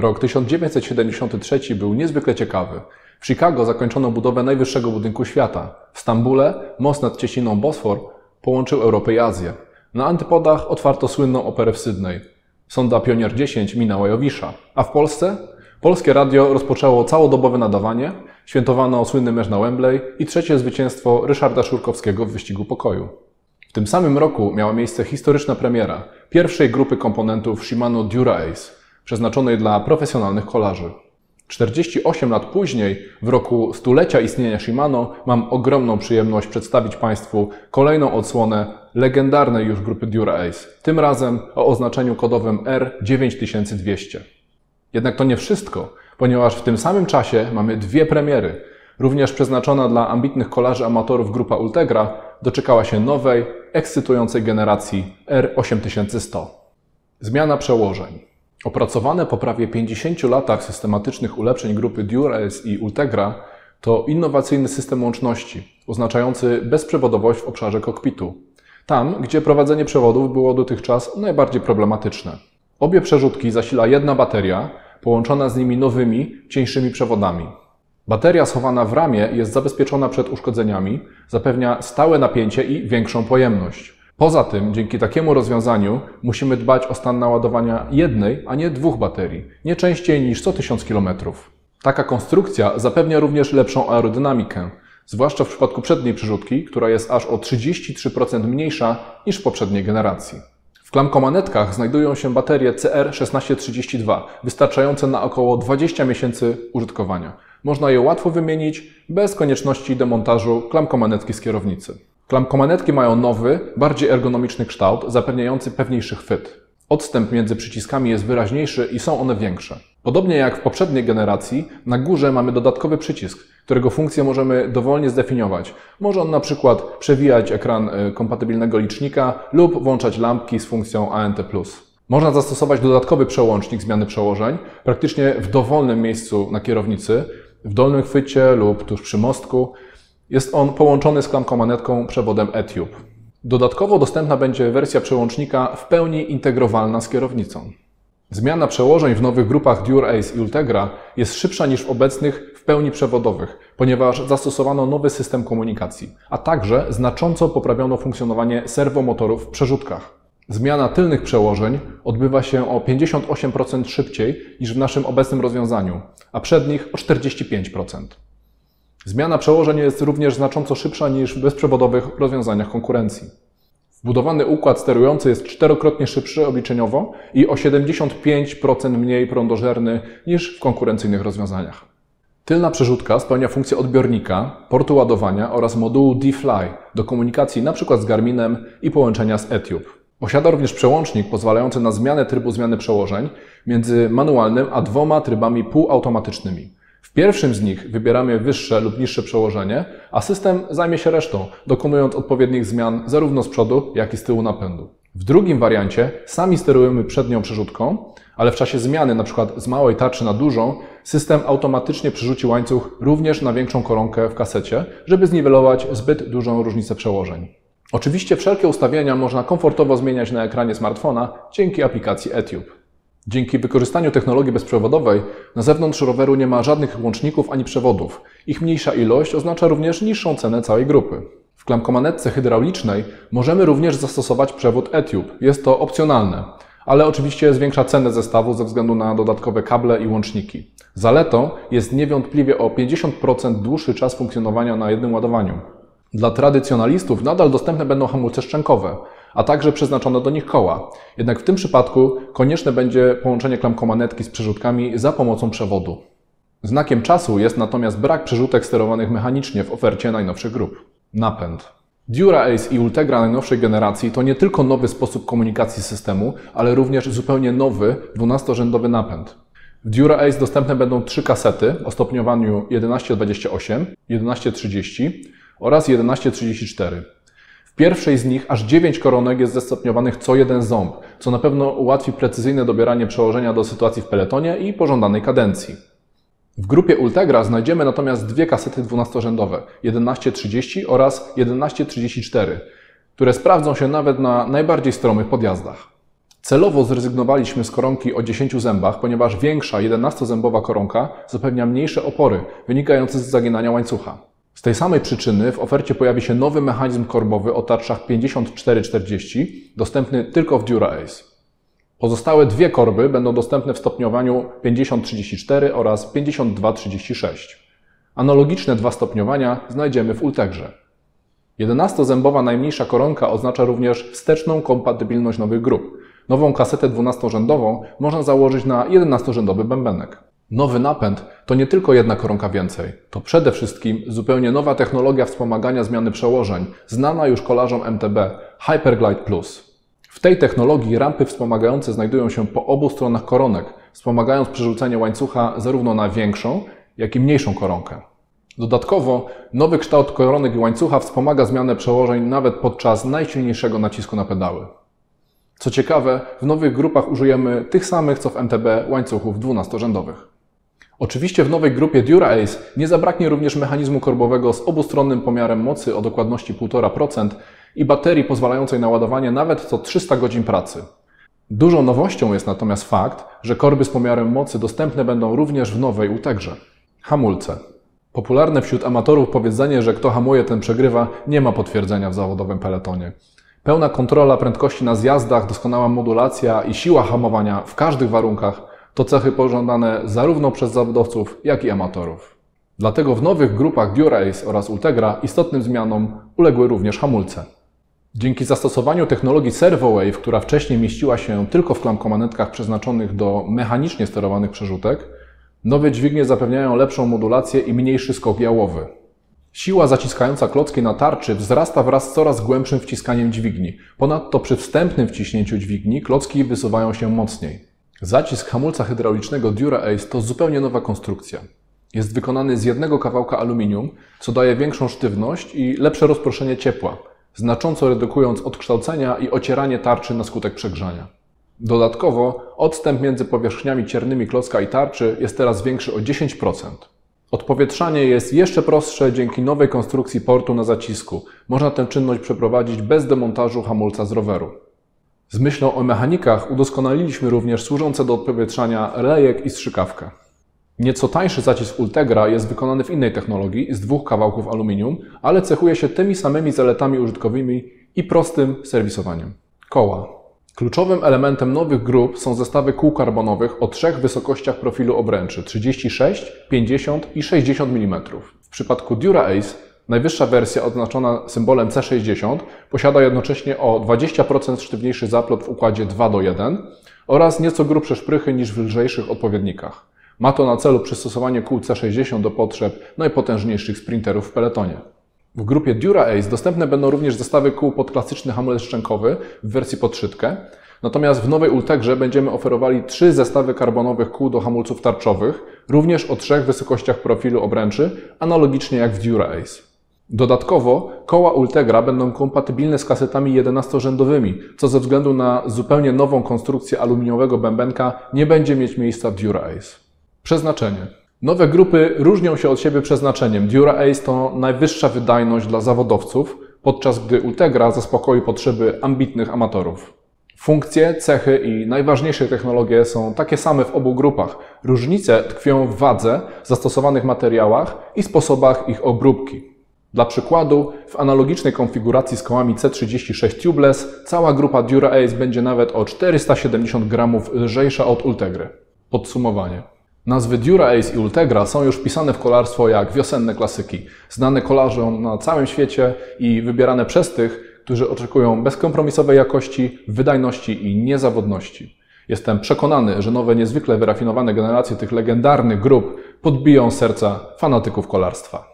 Rok 1973 był niezwykle ciekawy. W Chicago zakończono budowę najwyższego budynku świata. W Stambule most nad cieśniną Bosfor połączył Europę i Azję. Na antypodach otwarto słynną operę w Sydney. Sonda Pionier 10 minęła Jowisza. A w Polsce? Polskie radio rozpoczęło całodobowe nadawanie, świętowano słynny mecz na Wembley i trzecie zwycięstwo Ryszarda Szurkowskiego w wyścigu pokoju. W tym samym roku miała miejsce historyczna premiera pierwszej grupy komponentów Shimano Dura Ace, przeznaczonej dla profesjonalnych kolarzy. 48 lat później, w roku stulecia istnienia Shimano, mam ogromną przyjemność przedstawić Państwu kolejną odsłonę legendarnej już grupy Dura Ace, tym razem o oznaczeniu kodowym R9200. Jednak to nie wszystko, ponieważ w tym samym czasie mamy dwie premiery. Również przeznaczona dla ambitnych kolarzy amatorów grupa Ultegra doczekała się nowej, ekscytującej generacji R8100. Zmiana przełożeń. Opracowane po prawie 50 latach systematycznych ulepszeń grupy Dura Ace i Ultegra to innowacyjny system łączności, oznaczający bezprzewodowość w obszarze kokpitu. Tam, gdzie prowadzenie przewodów było dotychczas najbardziej problematyczne. Obie przerzutki zasila jedna bateria, połączona z nimi nowymi, cieńszymi przewodami. Bateria schowana w ramie jest zabezpieczona przed uszkodzeniami, zapewnia stałe napięcie i większą pojemność. Poza tym, dzięki takiemu rozwiązaniu musimy dbać o stan naładowania jednej, a nie dwóch baterii, nie częściej niż co 1000 km. Taka konstrukcja zapewnia również lepszą aerodynamikę, zwłaszcza w przypadku przedniej przerzutki, która jest aż o 33% mniejsza niż w poprzedniej generacji. W klamkomanetkach znajdują się baterie CR1632, wystarczające na około 20 miesięcy użytkowania. Można je łatwo wymienić, bez konieczności demontażu klamkomanetki z kierownicy. Klamkomanetki mają nowy, bardziej ergonomiczny kształt, zapewniający pewniejszy chwyt. Odstęp między przyciskami jest wyraźniejszy i są one większe. Podobnie jak w poprzedniej generacji, na górze mamy dodatkowy przycisk, którego funkcję możemy dowolnie zdefiniować. Może on na przykład przewijać ekran kompatybilnego licznika lub włączać lampki z funkcją ANT+. Można zastosować dodatkowy przełącznik zmiany przełożeń praktycznie w dowolnym miejscu na kierownicy, w dolnym chwycie lub tuż przy mostku. Jest on połączony z klamkomanetką przewodem eTube. Dodatkowo dostępna będzie wersja przełącznika w pełni integrowalna z kierownicą. Zmiana przełożeń w nowych grupach Dura Ace i Ultegra jest szybsza niż w obecnych w pełni przewodowych, ponieważ zastosowano nowy system komunikacji, a także znacząco poprawiono funkcjonowanie serwomotorów w przerzutkach. Zmiana tylnych przełożeń odbywa się o 58% szybciej niż w naszym obecnym rozwiązaniu, a przednich o 45%. Zmiana przełożeń jest również znacząco szybsza niż w bezprzewodowych rozwiązaniach konkurencji. Wbudowany układ sterujący jest czterokrotnie szybszy obliczeniowo i o 75% mniej prądożerny niż w konkurencyjnych rozwiązaniach. Tylna przerzutka spełnia funkcję odbiornika, portu ładowania oraz modułu D-Fly do komunikacji np. z Garminem i połączenia z eTube. Posiada również przełącznik pozwalający na zmianę trybu zmiany przełożeń między manualnym a dwoma trybami półautomatycznymi. W pierwszym z nich wybieramy wyższe lub niższe przełożenie, a system zajmie się resztą, dokonując odpowiednich zmian zarówno z przodu, jak i z tyłu napędu. W drugim wariancie sami sterujemy przednią przerzutką, ale w czasie zmiany np. z małej tarczy na dużą, system automatycznie przerzuci łańcuch również na większą koronkę w kasecie, żeby zniwelować zbyt dużą różnicę przełożeń. Oczywiście wszelkie ustawienia można komfortowo zmieniać na ekranie smartfona dzięki aplikacji eTube. Dzięki wykorzystaniu technologii bezprzewodowej na zewnątrz roweru nie ma żadnych łączników ani przewodów. Ich mniejsza ilość oznacza również niższą cenę całej grupy. W klamkomanetce hydraulicznej możemy również zastosować przewód eTube. Jest to opcjonalne, ale oczywiście zwiększa cenę zestawu ze względu na dodatkowe kable i łączniki. Zaletą jest niewątpliwie o 50% dłuższy czas funkcjonowania na jednym ładowaniu. Dla tradycjonalistów nadal dostępne będą hamulce szczękowe, a także przeznaczone do nich koła. Jednak w tym przypadku konieczne będzie połączenie klamkomanetki z przerzutkami za pomocą przewodu. Znakiem czasu jest natomiast brak przerzutek sterowanych mechanicznie w ofercie najnowszych grup. Napęd. Dura Ace i Ultegra najnowszej generacji to nie tylko nowy sposób komunikacji systemu, ale również zupełnie nowy 12-rzędowy napęd. W Dura Ace dostępne będą 3 kasety o stopniowaniu 11-28, 11-30 oraz 11-34. W pierwszej z nich aż 9 koronek jest zestopniowanych co jeden ząb, co na pewno ułatwi precyzyjne dobieranie przełożenia do sytuacji w peletonie i pożądanej kadencji. W grupie Ultegra znajdziemy natomiast 2 kasety 12-rzędowe 11-30 oraz 11-34, które sprawdzą się nawet na najbardziej stromych podjazdach. Celowo zrezygnowaliśmy z koronki o 10 zębach, ponieważ większa 11-zębowa koronka zapewnia mniejsze opory wynikające z zaginania łańcucha. Z tej samej przyczyny w ofercie pojawi się nowy mechanizm korbowy o tarczach 5440, dostępny tylko w DuraAce. Pozostałe dwie korby będą dostępne w stopniowaniu 5034 oraz 5236. Analogiczne dwa stopniowania znajdziemy w Ultegrze. 11-zębowa najmniejsza koronka oznacza również wsteczną kompatybilność nowych grup. Nową kasetę 12-rzędową można założyć na 11-rzędowy bębenek. Nowy napęd to nie tylko jedna koronka więcej, to przede wszystkim zupełnie nowa technologia wspomagania zmiany przełożeń, znana już kolarzom MTB, Hyperglide Plus. W tej technologii rampy wspomagające znajdują się po obu stronach koronek, wspomagając przerzucenie łańcucha zarówno na większą, jak i mniejszą koronkę. Dodatkowo nowy kształt koronek i łańcucha wspomaga zmianę przełożeń nawet podczas najsilniejszego nacisku na pedały. Co ciekawe, w nowych grupach użyjemy tych samych co w MTB łańcuchów 12-rzędowych. Oczywiście w nowej grupie DuraAce nie zabraknie również mechanizmu korbowego z obustronnym pomiarem mocy o dokładności 1,5% i baterii pozwalającej na ładowanie nawet co 300 godzin pracy. Dużą nowością jest natomiast fakt, że korby z pomiarem mocy dostępne będą również w nowej Ultegrze. Hamulce. Popularne wśród amatorów powiedzenie, że kto hamuje, ten przegrywa, nie ma potwierdzenia w zawodowym peletonie. Pełna kontrola prędkości na zjazdach, doskonała modulacja i siła hamowania w każdych warunkach to cechy pożądane zarówno przez zawodowców, jak i amatorów. Dlatego w nowych grupach DuraAce oraz Ultegra istotnym zmianom uległy również hamulce. Dzięki zastosowaniu technologii ServoWave, która wcześniej mieściła się tylko w klamkomanetkach przeznaczonych do mechanicznie sterowanych przerzutek, nowe dźwignie zapewniają lepszą modulację i mniejszy skok jałowy. Siła zaciskająca klocki na tarczy wzrasta wraz z coraz głębszym wciskaniem dźwigni. Ponadto przy wstępnym wciśnięciu dźwigni klocki wysuwają się mocniej. Zacisk hamulca hydraulicznego DuraAce to zupełnie nowa konstrukcja. Jest wykonany z jednego kawałka aluminium, co daje większą sztywność i lepsze rozproszenie ciepła, znacząco redukując odkształcenia i ocieranie tarczy na skutek przegrzania. Dodatkowo odstęp między powierzchniami ciernymi klocka i tarczy jest teraz większy o 10%. Odpowietrzanie jest jeszcze prostsze dzięki nowej konstrukcji portu na zacisku. Można tę czynność przeprowadzić bez demontażu hamulca z roweru. Z myślą o mechanikach udoskonaliliśmy również służące do odpowietrzania relejek i strzykawkę. Nieco tańszy zacisk Ultegra jest wykonany w innej technologii z dwóch kawałków aluminium, ale cechuje się tymi samymi zaletami użytkowymi i prostym serwisowaniem. Koła. Kluczowym elementem nowych grup są zestawy kół karbonowych o trzech wysokościach profilu obręczy 36, 50 i 60 mm. W przypadku DuraAce najwyższa wersja oznaczona symbolem C60 posiada jednocześnie o 20% sztywniejszy zaplot w układzie 2:1 oraz nieco grubsze szprychy niż w lżejszych odpowiednikach. Ma to na celu przystosowanie kół C60 do potrzeb najpotężniejszych sprinterów w peletonie. W grupie DuraAce dostępne będą również zestawy kół pod klasyczny hamulec szczękowy w wersji pod szczytkę, natomiast w nowej Ultegrze będziemy oferowali 3 zestawy karbonowych kół do hamulców tarczowych, również o 3 wysokościach profilu obręczy, analogicznie jak w DuraAce. Dodatkowo koła Ultegra będą kompatybilne z kasetami 11-rzędowymi, co ze względu na zupełnie nową konstrukcję aluminiowego bębenka nie będzie mieć miejsca w DuraAce. Przeznaczenie. Nowe grupy różnią się od siebie przeznaczeniem. DuraAce to najwyższa wydajność dla zawodowców, podczas gdy Ultegra zaspokoi potrzeby ambitnych amatorów. Funkcje, cechy i najważniejsze technologie są takie same w obu grupach. Różnice tkwią w wadze, zastosowanych materiałach i sposobach ich obróbki. Dla przykładu, w analogicznej konfiguracji z kołami C36 Tubeless cała grupa DuraAce będzie nawet o 470 g lżejsza od Ultegry. Podsumowanie. Nazwy DuraAce i Ultegra są już wpisane w kolarstwo jak wiosenne klasyki, znane kolarzom na całym świecie i wybierane przez tych, którzy oczekują bezkompromisowej jakości, wydajności i niezawodności. Jestem przekonany, że nowe, niezwykle wyrafinowane generacje tych legendarnych grup podbiją serca fanatyków kolarstwa.